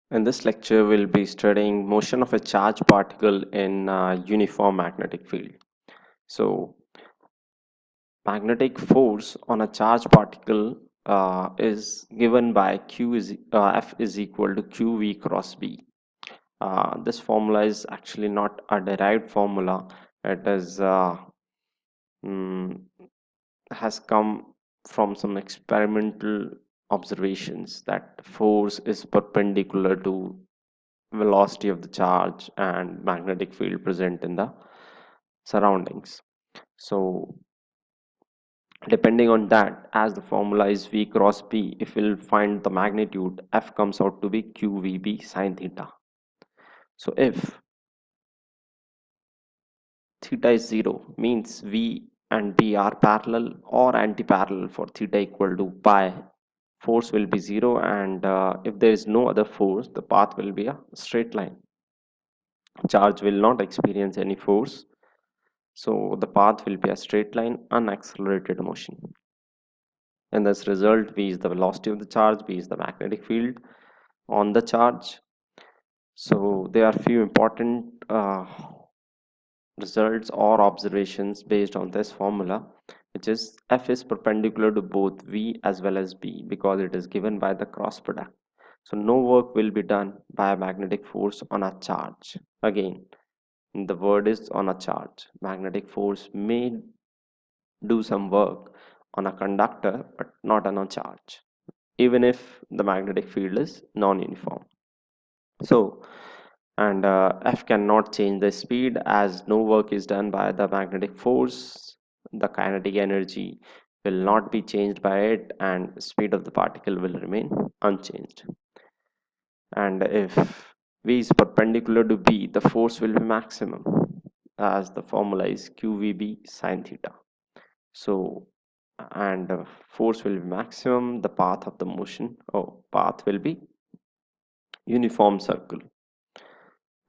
In this lecture, we'll be studying motion of a charged particle in a uniform magnetic field. So, magnetic force on a charged particle is given by F is equal to QV cross B. This formula is actually not a derived formula. It is mm, has come from some experimental observations that force is perpendicular to velocity of the charge and magnetic field present in the surroundings. So depending on that, as the formula is V cross B, if we'll find the magnitude, F comes out to be QVB sine theta. So if theta is 0, means V and B are parallel or anti-parallel for theta equal to pi, force will be 0, and if there is no other force, the path will be a straight line. Charge will not experience any force. So the path will be a straight line, unaccelerated motion. And this result, V is the velocity of the charge, V is the magnetic field on the charge. So there are few important results or observations based on this formula, which is F is perpendicular to both V as well as B because it is given by the cross product. So no work will be done by a magnetic force on a charge. Again, the word is on a charge. Magnetic force may do some work on a conductor but not on a charge, even if the magnetic field is non-uniform. So, and F cannot change the speed as no work is done by the magnetic force. The kinetic energy will not be changed by it, and speed of the particle will remain unchanged. And if V is perpendicular to B, the force will be maximum, as the formula is QVB sine theta. So, and force will be maximum, the path of the motion, path will be uniform circle,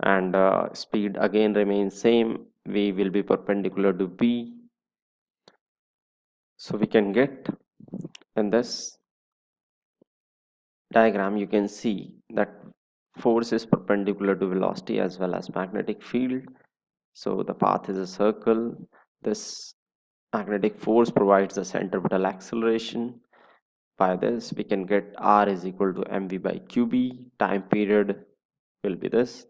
and speed again remains same. V will be perpendicular to B. So we can get in this diagram, you can see that force is perpendicular to velocity as well as magnetic field. So the path is a circle. This magnetic force provides the centripetal acceleration. By this, we can get R is equal to mv by qb. Time period will be this.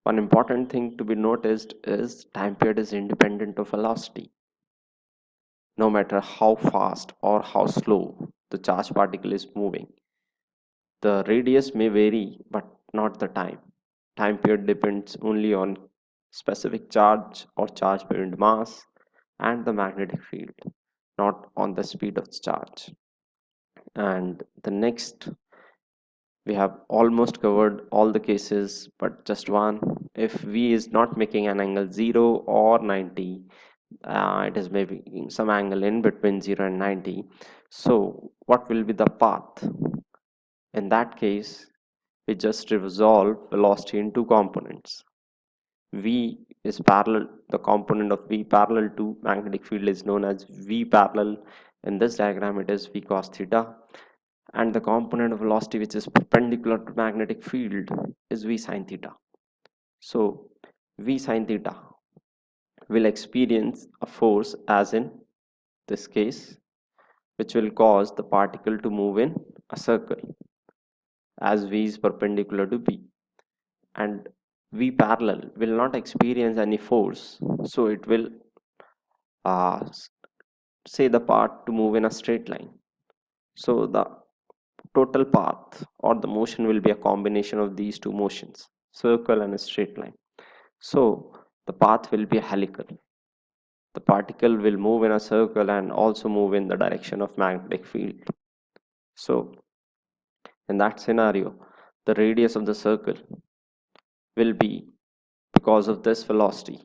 One important thing to be noticed is time period is independent of velocity. No matter how fast or how slow the charged particle is moving, the radius may vary, but not the time. Time period depends only on specific charge or charge per mass and the magnetic field, not on the speed of the charge. And the next, we have almost covered all the cases, but just one. If V is not making an angle 0 or 90, it is making some angle in between 0 and 90. So what will be the path? In that case, we just resolve velocity in two components. V is parallel, the component of V parallel to magnetic field is known as V parallel. In this diagram, it is V cos theta. And the component of velocity which is perpendicular to magnetic field is V sine theta. So V sine theta will experience a force as in this case, which will cause the particle to move in a circle as V is perpendicular to B, and V parallel will not experience any force, so it will uh, say the part to move in a straight line. So the total path or the motion will be a combination of these two motions, circle and a straight line. So the path will be helical. The particle will move in a circle and also move in the direction of magnetic field. So in that scenario, the radius of the circle will be because of this velocity,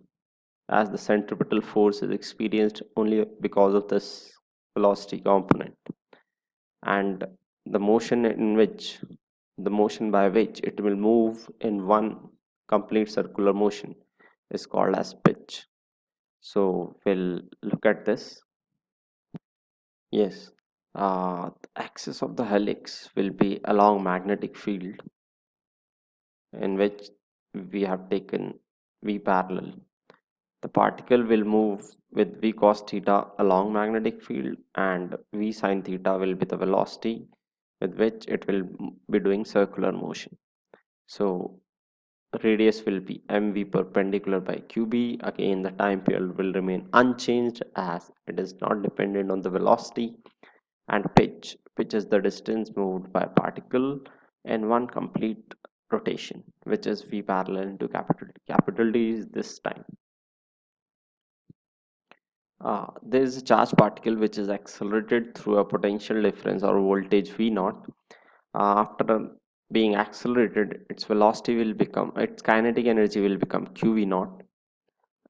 as the centripetal force is experienced only because of this velocity component, and the motion by which it will move in one complete circular motion is called as pitch. So we'll look at this. Yes, the axis of the helix will be along magnetic field, in which we have taken v parallel. The particle will move with v cos theta along magnetic field, and v sin theta will be the velocity with which it will be doing circular motion. So radius will be mv perpendicular by qb. Again, the time period will remain unchanged as it is not dependent on the velocity. And pitch is the distance moved by a particle in one complete rotation, which is v parallel into capital T. Capital D is this time. There is a charged particle which is accelerated through a potential difference or voltage v naught. After being accelerated, its kinetic energy will become qv naught.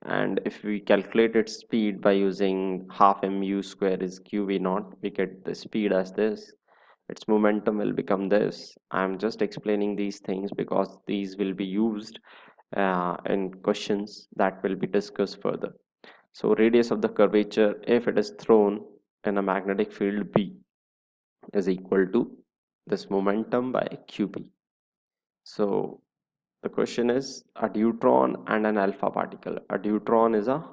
And if we calculate its speed by using half mu square is qv naught, we get the speed as this. Its momentum will become this. I'm just explaining these things because these will be used in questions that will be discussed further. So radius of the curvature, if it is thrown in a magnetic field B, is equal to this momentum by qb. So the question is a deuteron and an alpha particle. A deuteron is a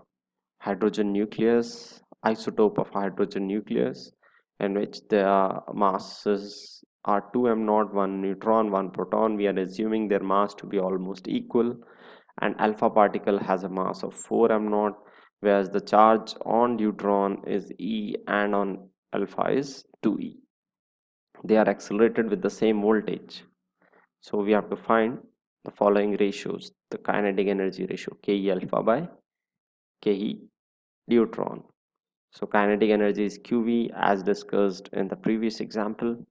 hydrogen nucleus, isotope of hydrogen nucleus, in which their masses are 2m0, 1 neutron, 1 proton. We are assuming their mass to be almost equal. And alpha particle has a mass of 4m0, whereas the charge on deuteron is E and on alpha is 2e. They are accelerated with the same voltage. So we have to find the following ratios: the kinetic energy ratio Ke alpha by Ke deuteron. So kinetic energy is QV as discussed in the previous example.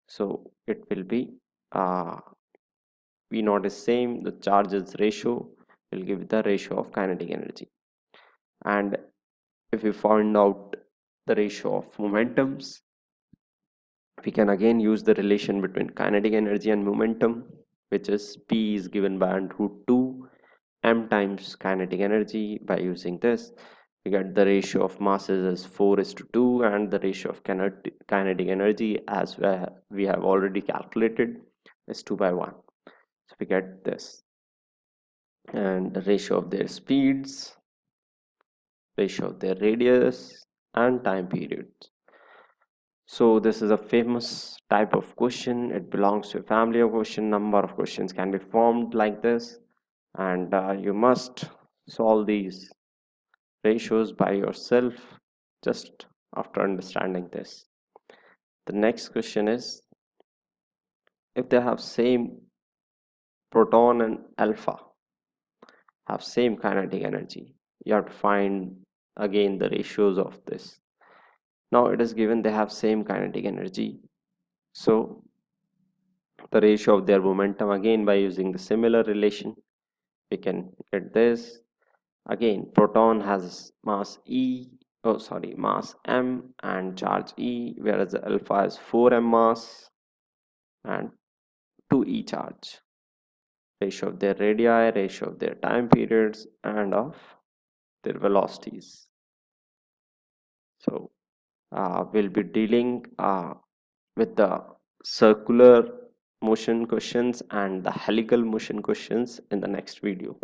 So it will be V naught is same, the charges ratio will give the ratio of kinetic energy. And if we find out the ratio of momentums, we can again use the relation between kinetic energy and momentum, which is P is given by √2 m times kinetic energy. By using this, we get the ratio of masses as 4:2, and the ratio of kinetic energy, as we have already calculated, is 2/1. So we get this. And the ratio of their speeds, ratio of their radius, and time periods. So this is a famous type of question. It belongs to a family of question. Number of questions can be formed like this, and you must solve these ratios by yourself just after understanding this. The next question is, if they have same proton and alpha have same kinetic energy, you have to find again the ratios of this. Now it is given they have same kinetic energy, so the ratio of their momentum, again by using the similar relation, we can get this. Again, proton has mass mass m and charge E, whereas the alpha is 4m mass and 2e charge. Ratio of their radii, ratio of their time periods, and of their velocities. So we'll be dealing with the circular motion questions and the helical motion questions in the next video.